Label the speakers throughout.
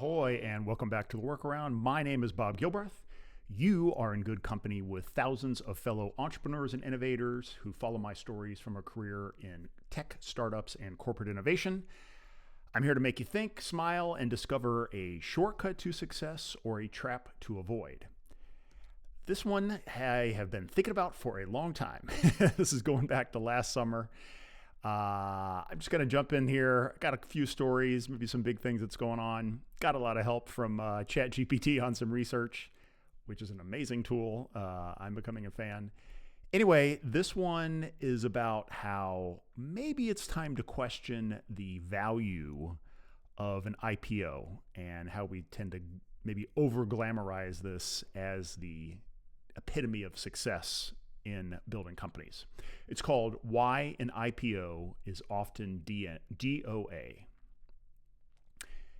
Speaker 1: Ahoy, and welcome back to The Workaround. My name is Bob Gilbreth. You are in good company with thousands of fellow entrepreneurs and innovators who follow my stories from a career in tech, startups, and corporate innovation. I'm here to make you think, smile, and discover a shortcut to success or a trap to avoid. This one I have been thinking about for a long time. This is going back to last summer. I'm just going to jump in here. Got a few stories, maybe some big things that's going on. Got a lot of help from ChatGPT on some research, which is an amazing tool. I'm becoming a fan. Anyway, this one is about how maybe it's time to question the value of an IPO and how we tend to maybe over-glamorize this as the epitome of success in building companies. It's called Why an IPO is Often DOA.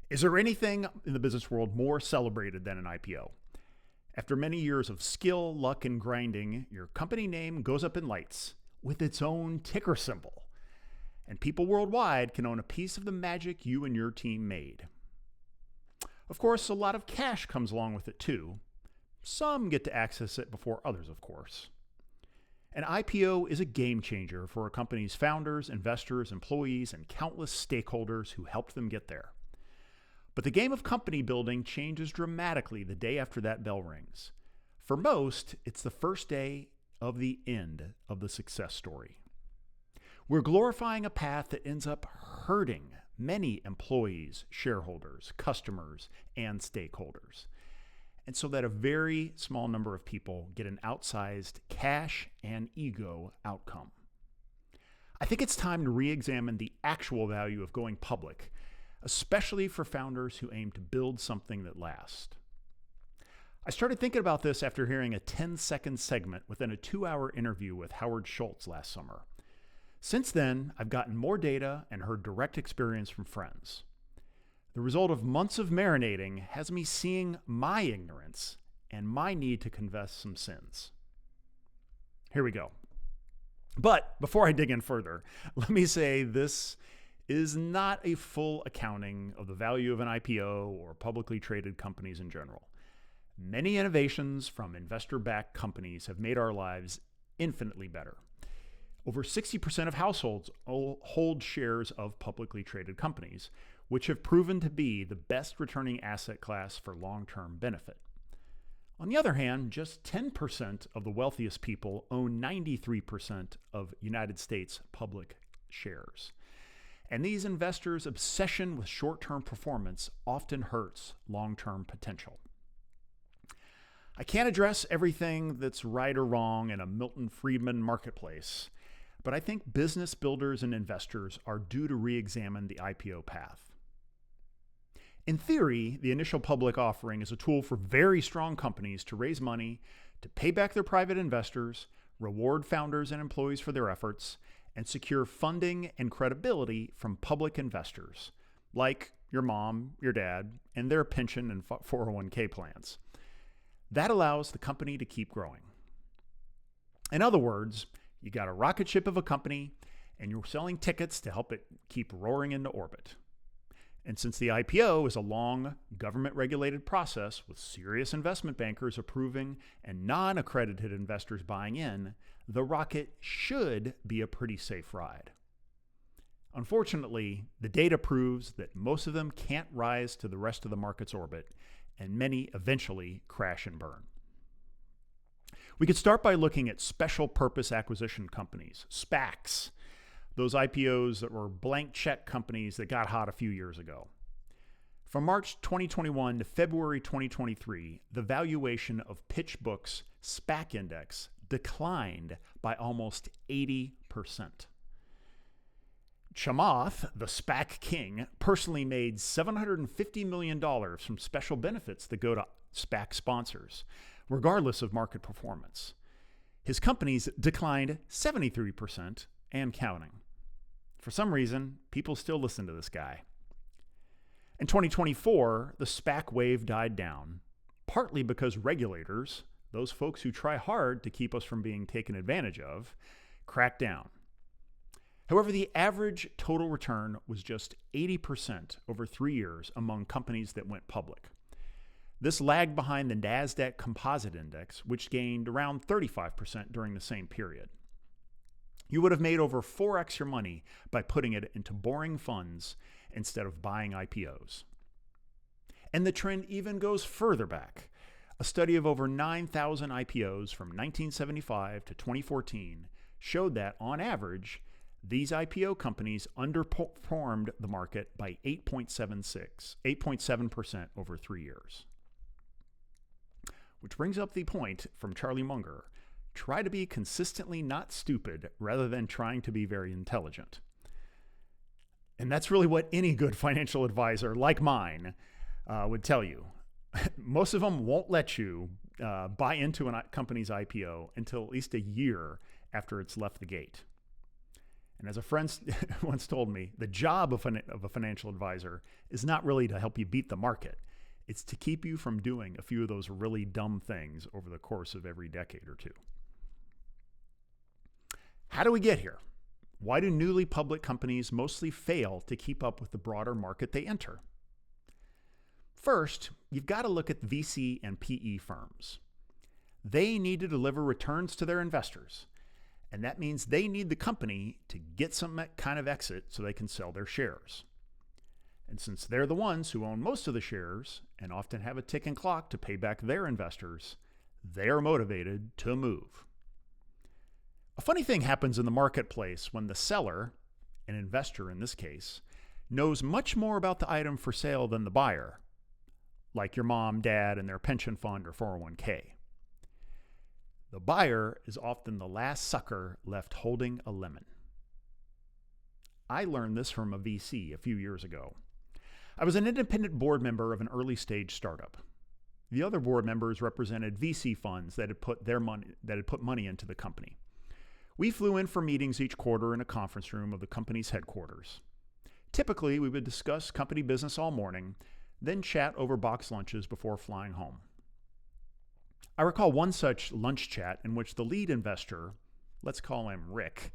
Speaker 1: Is there anything in the business world more celebrated than an IPO? After many years of skill, luck, and grinding, your company name goes up in lights with its own ticker symbol. And people worldwide can own a piece of the magic you and your team made. Of course, a lot of cash comes along with it too. Some get to access it before others, of course. An IPO is a game changer for a company's founders, investors, employees, and countless stakeholders who helped them get there. But the game of company building changes dramatically the day after that bell rings. For most, it's the first day of the end of the success story. We're glorifying a path that ends up hurting many employees, shareholders, customers, and stakeholders. And so that a very small number of people get an outsized cash and ego outcome. I think it's time to re-examine the actual value of going public, especially for founders who aim to build something that lasts. I started thinking about this after hearing a 10-second segment within a 2-hour interview with Howard Schultz last summer. Since then, I've gotten more data and heard direct experience from friends. The result of months of marinating has me seeing my ignorance and my need to confess some sins. Here we go. But before I dig in further, let me say this is not a full accounting of the value of an IPO or publicly traded companies in general. Many innovations from investor-backed companies have made our lives infinitely better. Over 60% of households hold shares of publicly traded companies, which have proven to be the best returning asset class for long-term benefit. On the other hand, just 10% of the wealthiest people own 93% of United States public shares. And these investors' obsession with short-term performance often hurts long-term potential. I can't address everything that's right or wrong in a Milton Friedman marketplace, but I think business builders and investors are due to re-examine the IPO path. In theory, the initial public offering is a tool for very strong companies to raise money, to pay back their private investors, reward founders and employees for their efforts, and secure funding and credibility from public investors, like your mom, your dad, and their pension and 401k plans. That allows the company to keep growing. In other words, you got a rocket ship of a company, and you're selling tickets to help it keep roaring into orbit. And since the IPO is a long, government-regulated process with serious investment bankers approving and non-accredited investors buying in, the rocket should be a pretty safe ride. Unfortunately, the data proves that most of them can't rise to the rest of the market's orbit, and many eventually crash and burn. We could start by looking at special purpose acquisition companies, SPACs, those IPOs that were blank check companies that got hot a few years ago. From March 2021 to February 2023, the valuation of PitchBook's SPAC index declined by almost 80%. Chamath, the SPAC king, personally made $750 million from special benefits that go to SPAC sponsors, regardless of market performance. His companies declined 73% and counting. For some reason, people still listen to this guy. In 2024, the SPAC wave died down, partly because regulators, those folks who try hard to keep us from being taken advantage of, cracked down. However, the average total return was just 80% over 3 years among companies that went public. This lagged behind the NASDAQ Composite Index, which gained around 35% during the same period. You would have made over 4x your money by putting it into boring funds instead of buying IPOs. And the trend even goes further back. A study of over 9,000 IPOs from 1975 to 2014 showed that, on average, these IPO companies underperformed the market by 8.7% over 3 years. Which brings up the point from Charlie Munger: try to be consistently not stupid rather than trying to be very intelligent. And that's really what any good financial advisor like mine would tell you. Most of them won't let you buy into a company's IPO until at least a year after it's left the gate. And as a friend once told me, the job of a financial advisor is not really to help you beat the market. It's to keep you from doing a few of those really dumb things over the course of every decade or two. How do we get here? Why do newly public companies mostly fail to keep up with the broader market they enter? First, you've got to look at VC and PE firms. They need to deliver returns to their investors, and that means they need the company to get some kind of exit so they can sell their shares. And since they're the ones who own most of the shares and often have a ticking clock to pay back their investors, they are motivated to move. A funny thing happens in the marketplace when the seller, an investor in this case, knows much more about the item for sale than the buyer, like your mom, dad, and their pension fund or 401k. The buyer is often the last sucker left holding a lemon. I learned this from a VC a few years ago. I was an independent board member of an early stage startup. The other board members represented VC funds that had put money into the company. We flew in for meetings each quarter in a conference room of the company's headquarters. Typically, we would discuss company business all morning, then chat over box lunches before flying home. I recall one such lunch chat in which the lead investor, let's call him Rick,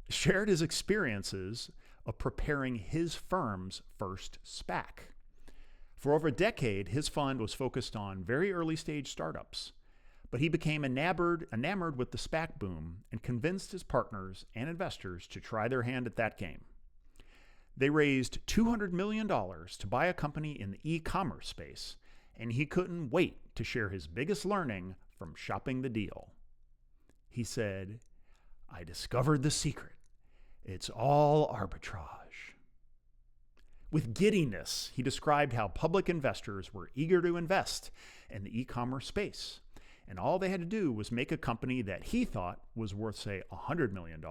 Speaker 1: shared his experiences of preparing his firm's first SPAC. For over a decade, his fund was focused on very early stage startups, but he became enamored with the SPAC boom and convinced his partners and investors to try their hand at that game. They raised $200 million to buy a company in the e-commerce space, and he couldn't wait to share his biggest learning from shopping the deal. He said, "I discovered the secret. It's all arbitrage." With giddiness, he described how public investors were eager to invest in the e-commerce space, and all they had to do was make a company that he thought was worth, say, $100 million,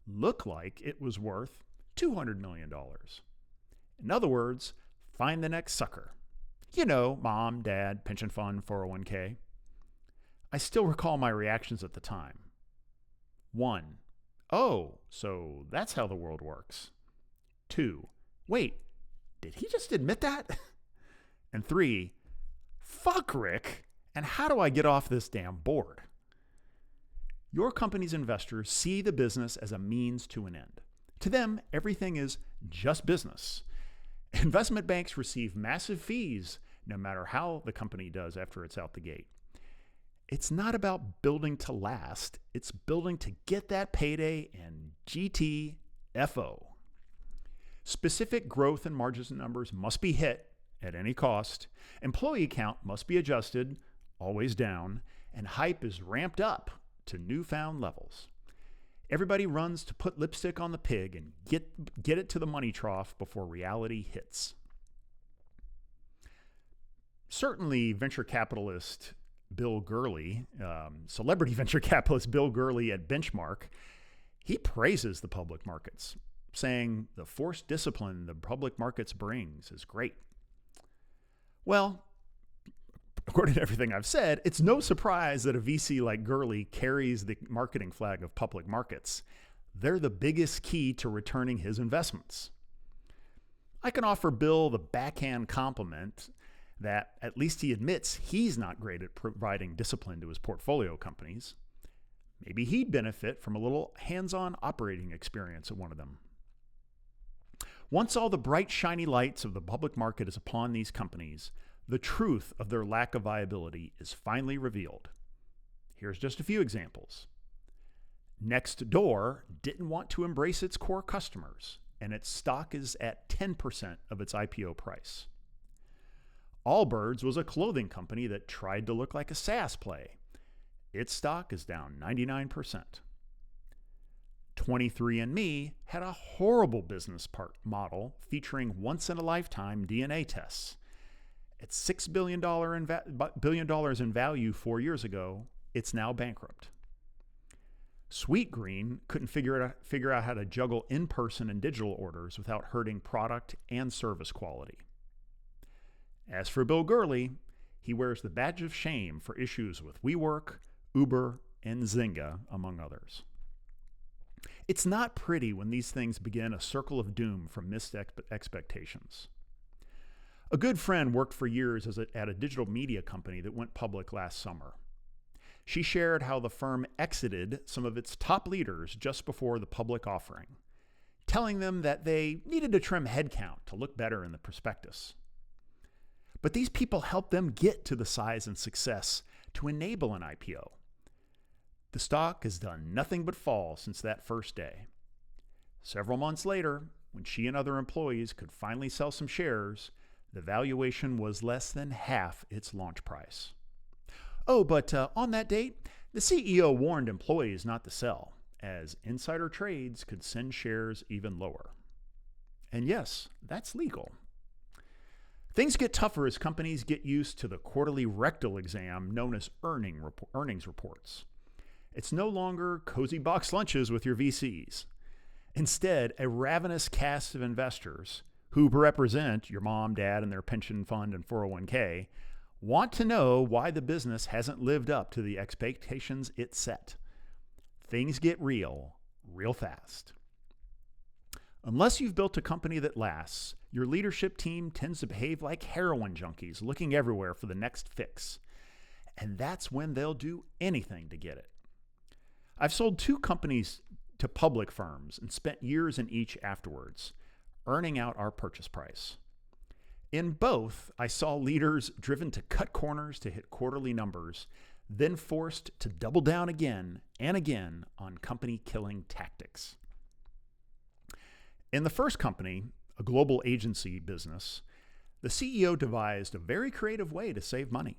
Speaker 1: look like it was worth $200 million. In other words, find the next sucker. You know, mom, dad, pension fund, 401k. I still recall my reactions at the time. 1. Oh, so that's how the world works. 2. Wait, did he just admit that? And 3. Fuck Rick, and how do I get off this damn board? Your company's investors see the business as a means to an end. To them, everything is just business. Investment banks receive massive fees no matter how the company does after it's out the gate. It's not about building to last. It's building to get that payday and GTFO. Specific growth and margins numbers must be hit at any cost. Employee count must be adjusted, always down, and hype is ramped up to newfound levels. Everybody runs to put lipstick on the pig and get it to the money trough before reality hits. Certainly, venture capitalist Bill Gurley, celebrity venture capitalist Bill Gurley at Benchmark, he praises the public markets, saying the forced discipline the public markets brings is great. Well, according to everything I've said, it's no surprise that a VC like Gurley carries the marketing flag of public markets. They're the biggest key to returning his investments. I can offer Bill the backhand compliment that at least he admits he's not great at providing discipline to his portfolio companies. Maybe he'd benefit from a little hands-on operating experience at one of them. Once all the bright, shiny lights of the public market is upon these companies, the truth of their lack of viability is finally revealed. Here's just a few examples. Nextdoor didn't want to embrace its core customers, and its stock is at 10% of its IPO price. Allbirds was a clothing company that tried to look like a SaaS play. Its stock is down 99%. 23andMe had a horrible business model featuring once-in-a-lifetime DNA tests. At $6 billion in value 4 years ago, it's now bankrupt. Sweetgreen couldn't figure out how to juggle in-person and digital orders without hurting product and service quality. As for Bill Gurley, he wears the badge of shame for issues with WeWork, Uber, and Zynga, among others. It's not pretty when these things begin a circle of doom from missed expectations. A good friend worked for years at a digital media company that went public last summer. She shared how the firm exited some of its top leaders just before the public offering, telling them that they needed to trim headcount to look better in the prospectus. But these people helped them get to the size and success to enable an IPO. The stock has done nothing but fall since that first day. Several months later, when she and other employees could finally sell some shares, the valuation was less than half its launch price. Oh, but on that date, the CEO warned employees not to sell, as insider trades could send shares even lower. And yes, that's legal. Things get tougher as companies get used to the quarterly rectal exam known as earnings reports. It's no longer cozy box lunches with your VCs. Instead, a ravenous cast of investors, who represent your mom, dad, and their pension fund and 401k, want to know why the business hasn't lived up to the expectations it set. Things get real fast. Unless you've built a company that lasts, your leadership team tends to behave like heroin junkies looking everywhere for the next fix. And that's when they'll do anything to get it. I've sold 2 companies to public firms and spent years in each afterwards, earning out our purchase price. In both, I saw leaders driven to cut corners to hit quarterly numbers, then forced to double down again and again on company-killing tactics. In the first company, a global agency business, the CEO devised a very creative way to save money.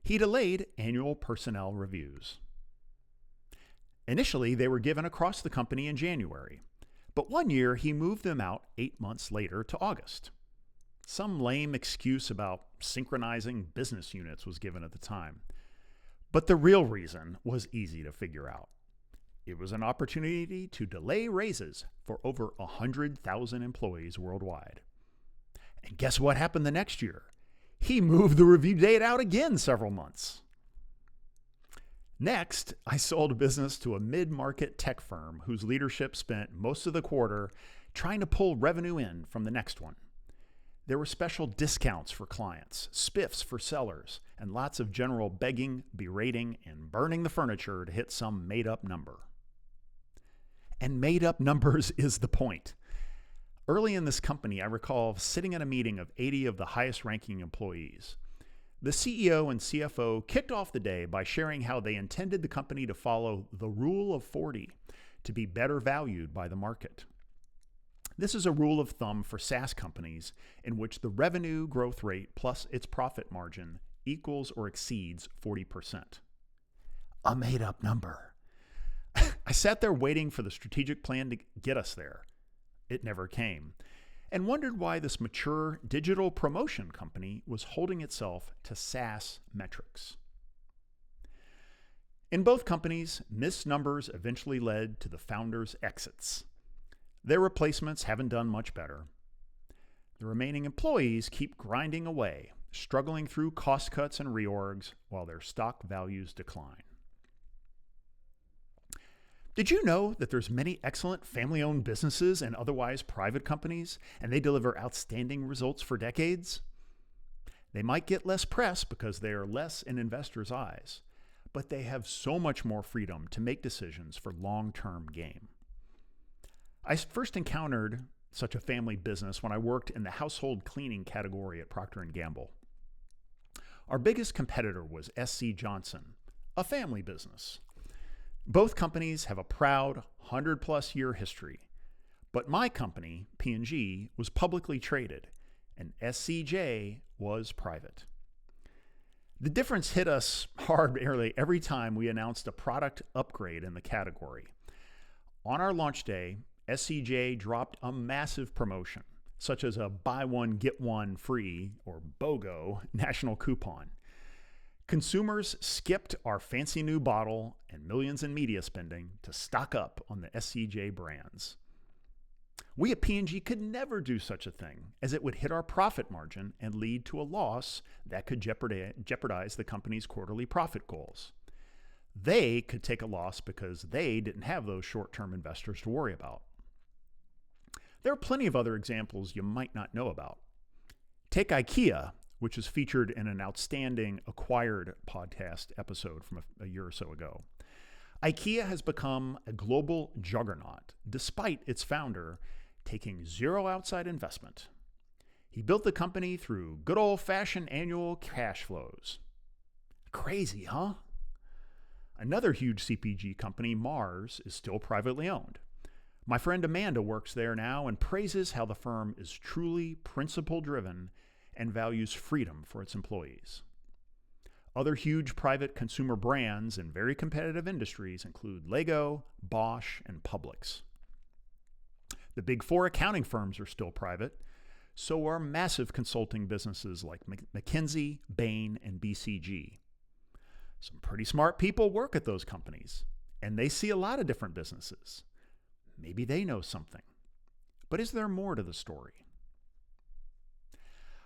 Speaker 1: He delayed annual personnel reviews. Initially, they were given across the company in January, but one year he moved them out 8 months later to August. Some lame excuse about synchronizing business units was given at the time. But the real reason was easy to figure out. It was an opportunity to delay raises for over 100,000 employees worldwide. And guess what happened the next year? He moved the review date out again several months. Next, I sold a business to a mid-market tech firm whose leadership spent most of the quarter trying to pull revenue in from the next one. There were special discounts for clients, spiffs for sellers, and lots of general begging, berating, and burning the furniture to hit some made-up number. And made-up numbers is the point. Early in this company, I recall sitting in a meeting of 80 of the highest-ranking employees. The CEO and CFO kicked off the day by sharing how they intended the company to follow the Rule of 40 to be better valued by the market. This is a rule of thumb for SaaS companies in which the revenue growth rate plus its profit margin equals or exceeds 40%. A made-up number. I sat there waiting for the strategic plan to get us there. It never came, and wondered why this mature digital promotion company was holding itself to SaaS metrics. In both companies, missed numbers eventually led to the founders' exits. Their replacements haven't done much better. The remaining employees keep grinding away, struggling through cost cuts and reorgs while their stock values decline. Did you know that there's many excellent family-owned businesses and otherwise private companies, and they deliver outstanding results for decades? They might get less press because they are less in investors' eyes, but they have so much more freedom to make decisions for long-term gain. I first encountered such a family business when I worked in the household cleaning category at Procter & Gamble. Our biggest competitor was SC Johnson, a family business. Both companies have a proud 100-plus year history, but my company, P&G, was publicly traded, and SCJ was private. The difference hit us hard nearly every time we announced a product upgrade in the category. On our launch day, SCJ dropped a massive promotion, such as a buy one, get one free, or BOGO, national coupon. Consumers skipped our fancy new bottle and millions in media spending to stock up on the SCJ brands. We at P&G could never do such a thing, as it would hit our profit margin and lead to a loss that could jeopardize the company's quarterly profit goals. They could take a loss because they didn't have those short-term investors to worry about. There are plenty of other examples you might not know about. Take IKEA, which is featured in an outstanding Acquired podcast episode from a year or so ago. IKEA has become a global juggernaut, despite its founder taking zero outside investment. He built the company through good old-fashioned annual cash flows. Crazy, huh? Another huge CPG company, Mars, is still privately owned. My friend Amanda works there now and praises how the firm is truly principle-driven and values freedom for its employees. Other huge private consumer brands in very competitive industries include Lego, Bosch, and Publix. The big four accounting firms are still private, so are massive consulting businesses like McKinsey, Bain, and BCG. Some pretty smart people work at those companies, and they see a lot of different businesses. Maybe they know something. But is there more to the story?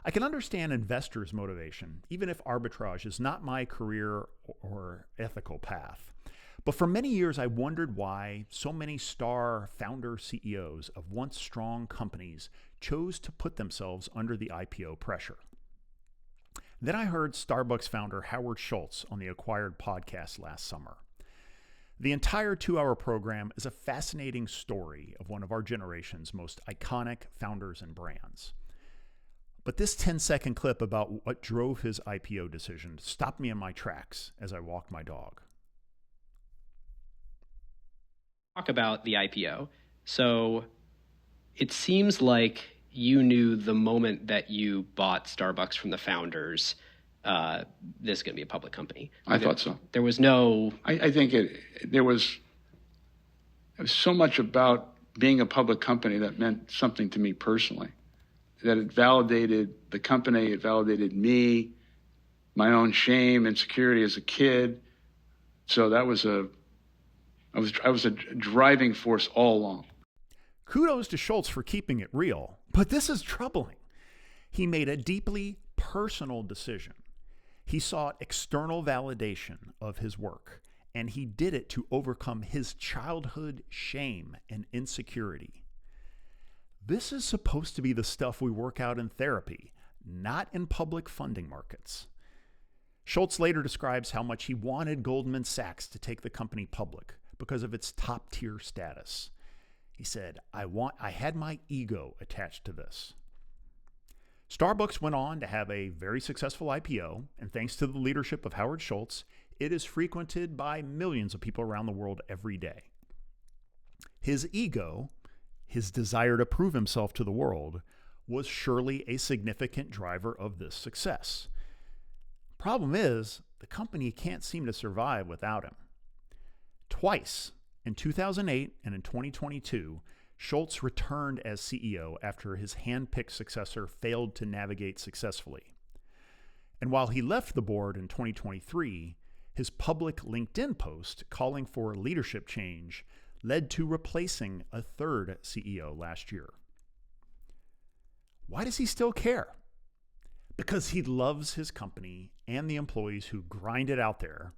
Speaker 1: I can understand investors' motivation, even if arbitrage is not my career or ethical path. But for many years, I wondered why so many star founder CEOs of once strong companies chose to put themselves under the IPO pressure. Then I heard Starbucks founder Howard Schultz on the Acquired podcast last summer. The entire 2-hour program is a fascinating story of one of our generation's most iconic founders and brands. But this 10-second clip about what drove his IPO decision stopped me in my tracks as I walked my dog.
Speaker 2: Talk about the IPO. So it seems like you knew the moment that you bought Starbucks from the founders, this is going to be a public company.
Speaker 3: I thought so.
Speaker 2: There was no...
Speaker 3: I think there was so much about being a public company that meant something to me personally, that it validated the company, it validated me, my own shame, insecurity as a kid. So that was I was a driving force all along.
Speaker 1: Kudos to Schultz for keeping it real, but this is troubling. He made a deeply personal decision. He sought external validation of his work, and he did it to overcome his childhood shame and insecurity. This is supposed to be the stuff we work out in therapy, not in public funding markets. Schultz later describes how much he wanted Goldman Sachs to take the company public because of its top-tier status. He said, I had my ego attached to this. Starbucks went on to have a very successful IPO, and thanks to the leadership of Howard Schultz, it is frequented by millions of people around the world every day. His ego, his desire to prove himself to the world, was surely a significant driver of this success. Problem is, the company can't seem to survive without him. Twice, in 2008 and in 2022, Schultz returned as CEO after his hand-picked successor failed to navigate successfully. And while he left the board in 2023, his public LinkedIn post calling for leadership change led to replacing a third CEO last year. Why does he still care? Because he loves his company and the employees who grind it out there,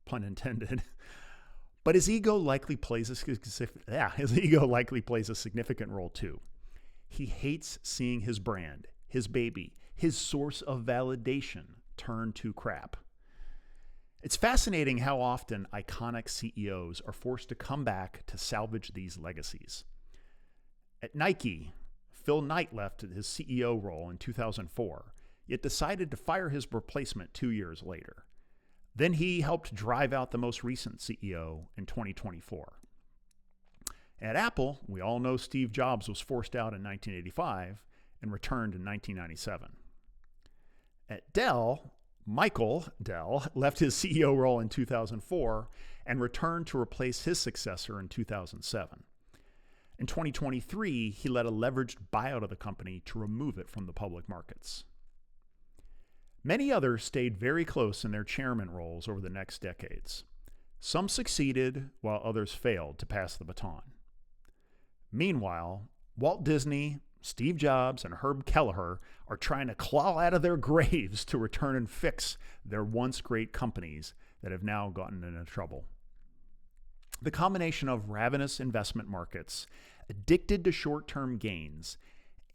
Speaker 1: pun intended. But his ego likely plays a significant role too. He hates seeing his brand, his baby, his source of validation turn to crap. It's fascinating how often iconic CEOs are forced to come back to salvage these legacies. At Nike, Phil Knight left his CEO role in 2004, yet decided to fire his replacement 2 years later. Then he helped drive out the most recent CEO in 2024. At Apple, we all know Steve Jobs was forced out in 1985 and returned in 1997. At Dell, Michael Dell left his CEO role in 2004 and returned to replace his successor in 2007. In 2023, he led a leveraged buyout of the company to remove it from the public markets. Many others stayed very close in their chairman roles over the next decades. Some succeeded, while others failed to pass the baton. Meanwhile, Walt Disney, Steve Jobs, and Herb Kelleher are trying to claw out of their graves to return and fix their once great companies that have now gotten into trouble. The combination of ravenous investment markets, addicted to short-term gains,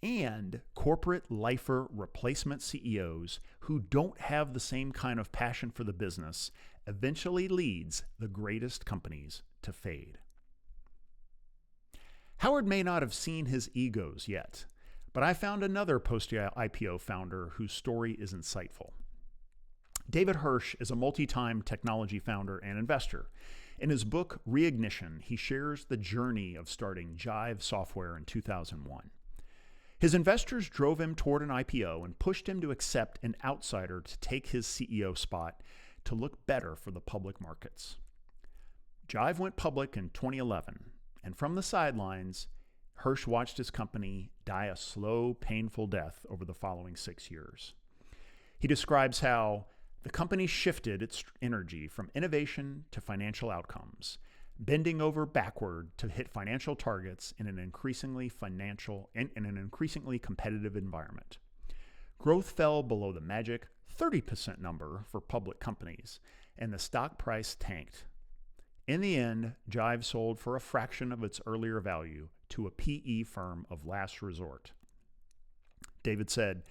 Speaker 1: and corporate lifer replacement CEOs who don't have the same kind of passion for the business eventually leads the greatest companies to fade. Howard may not have seen his egos yet, but I found another post-IPO founder whose story is insightful. David Hirsch is a multi-time technology founder and investor. In his book, Reignition, he shares the journey of starting Jive Software in 2001. His investors drove him toward an IPO and pushed him to accept an outsider to take his CEO spot to look better for the public markets. Jive went public in 2011, and from the sidelines, Hirsch watched his company die a slow, painful death over the following 6 years. He describes how the company shifted its energy from innovation to financial outcomes, bending over backward to hit financial targets in an increasingly competitive environment. Growth fell below the magic 30% number for public companies, and the stock price tanked. In the end, Jive sold for a fraction of its earlier value to a PE firm of last resort. David said,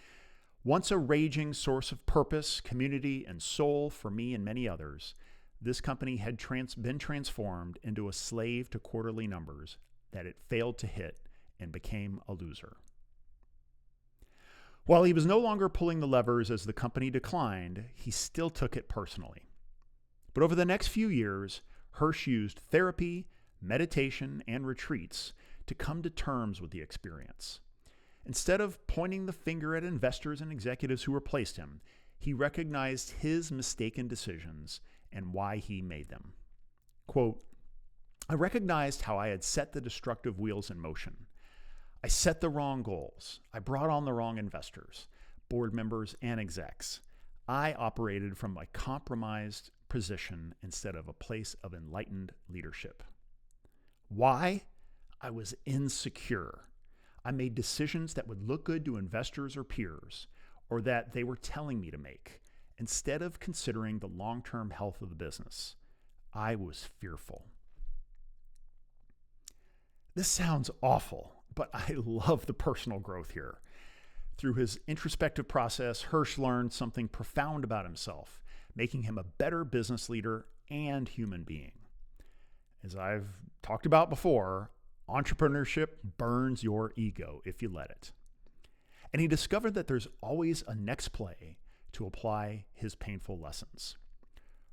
Speaker 1: "Once a raging source of purpose, community, and soul for me and many others, this company had been transformed into a slave to quarterly numbers that it failed to hit and became a loser." While he was no longer pulling the levers as the company declined, he still took it personally. But over the next few years, Hirsch used therapy, meditation, and retreats to come to terms with the experience. Instead of pointing the finger at investors and executives who replaced him, he recognized his mistaken decisions and why he made them. Quote, "I recognized how I had set the destructive wheels in motion. I set the wrong goals. I brought on the wrong investors, board members, and execs. I operated from a compromised position instead of a place of enlightened leadership. Why? I was insecure. I made decisions that would look good to investors or peers, or that they were telling me to make, instead of considering the long-term health of the business. I was fearful." This sounds awful, but I love the personal growth here. Through his introspective process, Hirsch learned something profound about himself, making him a better business leader and human being. As I've talked about before, entrepreneurship burns your ego if you let it. And he discovered that there's always a next play to apply his painful lessons.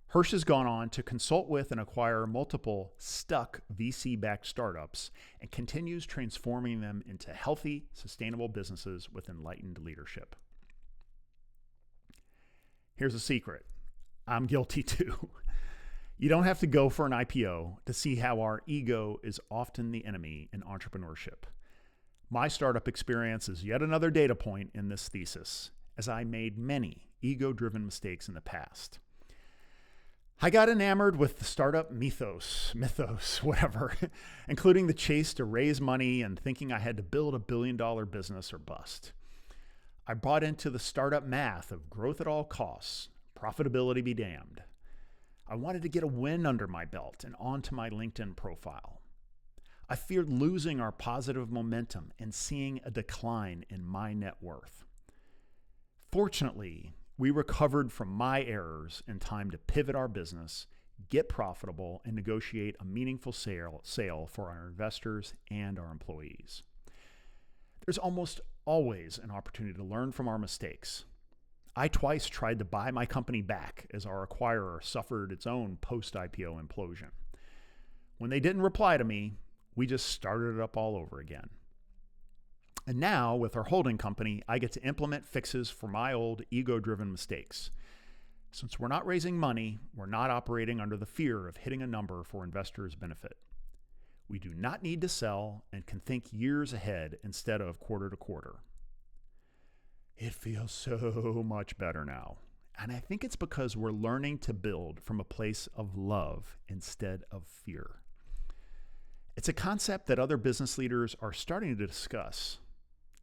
Speaker 1: Hirsch has gone on to consult with and acquire multiple stuck VC-backed startups and continues transforming them into healthy, sustainable businesses with enlightened leadership. Here's a secret. I'm guilty too. You don't have to go for an IPO to see how our ego is often the enemy in entrepreneurship. My startup experience is yet another data point in this thesis, as I made many ego-driven mistakes in the past. I got enamored with the startup mythos, whatever, including the chase to raise money and thinking I had to build $1 billion business or bust. I bought into the startup math of growth at all costs, profitability be damned. I wanted to get a win under my belt and onto my LinkedIn profile. I feared losing our positive momentum and seeing a decline in my net worth. Fortunately, We recovered from my errors in time to pivot our business, get profitable, and negotiate a meaningful sale for our investors and our employees. There's almost always an opportunity to learn from our mistakes. I twice tried to buy my company back as our acquirer suffered its own post-IPO implosion. When they didn't reply to me, we just started it up all over again. And now, with our holding company, I get to implement fixes for my old ego-driven mistakes. Since we're not raising money, we're not operating under the fear of hitting a number for investors' benefit. We do not need to sell and can think years ahead instead of quarter to quarter. It feels so much better now. And I think it's because we're learning to build from a place of love instead of fear. It's a concept that other business leaders are starting to discuss.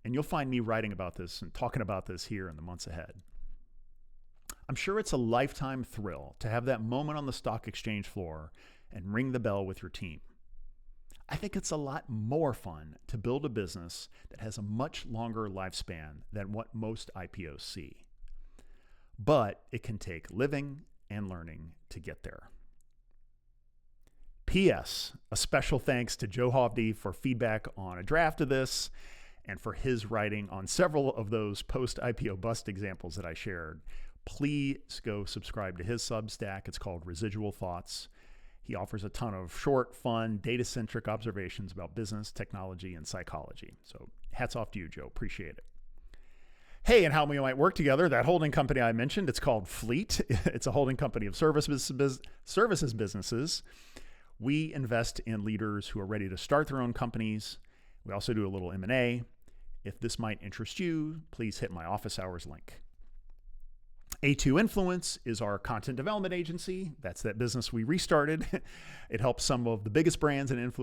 Speaker 1: And you'll find me writing about this and talking about this here in the months ahead. I'm sure it's a lifetime thrill to have that moment on the stock exchange floor and ring the bell with your team. I think it's a lot more fun to build a business that has a much longer lifespan than what most IPOs see. But it can take living and learning to get there. P.S. A special thanks to Joe Hovde for feedback on a draft of this and for his writing on several of those post-IPO bust examples that I shared. Please go subscribe to his Substack. It's called Residual Thoughts. He offers a ton of short, fun, data-centric observations about business, technology, and psychology. So hats off to you, Joe. Appreciate it. Hey, and how we might work together. That holding company I mentioned, it's called Fleet. It's a holding company of services businesses. We invest in leaders who are ready to start their own companies. We also do a little M&A. If this might interest you, please hit my office hours link. A2 Influence is our content development agency. That's that business we restarted. It helps some of the biggest brands and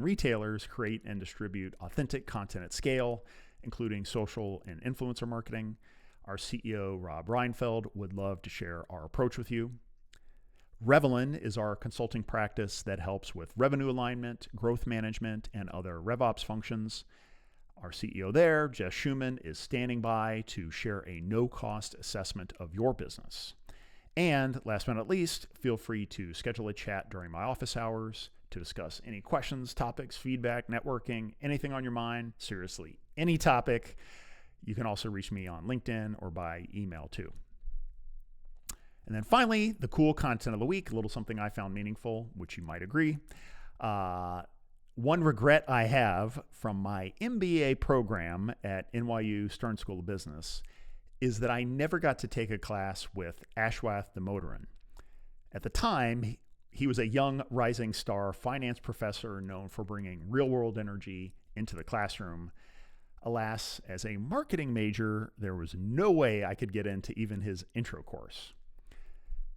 Speaker 1: retailers create and distribute authentic content at scale, including social and influencer marketing. Our CEO, Rob Reinfeld, would love to share our approach with you. Revelin is our consulting practice that helps with revenue alignment, growth management, and other RevOps functions. Our CEO there, Jess Schumann, is standing by to share a no-cost assessment of your business. And last but not least, feel free to schedule a chat during my office hours to discuss any questions, topics, feedback, networking, anything on your mind. Seriously, any topic. You can also reach me on LinkedIn or by email too. And then finally, the cool content of the week, a little something I found meaningful, which you might agree. One regret I have from my MBA program at NYU Stern School of Business is that I never got to take a class with Ashwath Damodaran. At the time, he was a young rising star finance professor known for bringing real-world energy into the classroom. Alas, as a marketing major, there was no way I could get into even his intro course.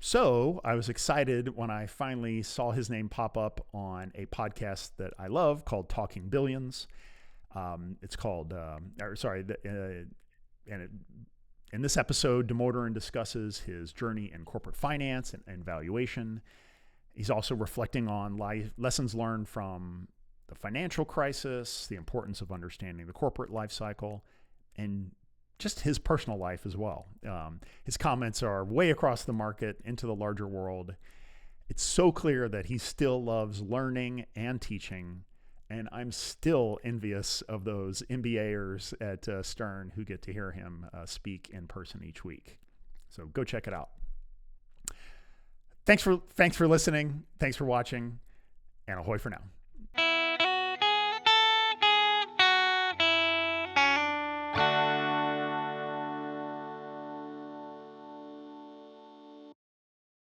Speaker 1: So I was excited when I finally saw his name pop up on a podcast that I love called Talking Billions. It's called, in this episode, Damodaran discusses his journey in corporate finance and valuation. He's also reflecting on lessons learned from the financial crisis, the importance of understanding the corporate life cycle, and just his personal life as well. His comments are way across the market into the larger world. It's so clear that he still loves learning and teaching, and I'm still envious of those MBAers at Stern who get to hear him speak in person each week. So go check it out. Thanks for listening. Thanks for watching, and ahoy for now.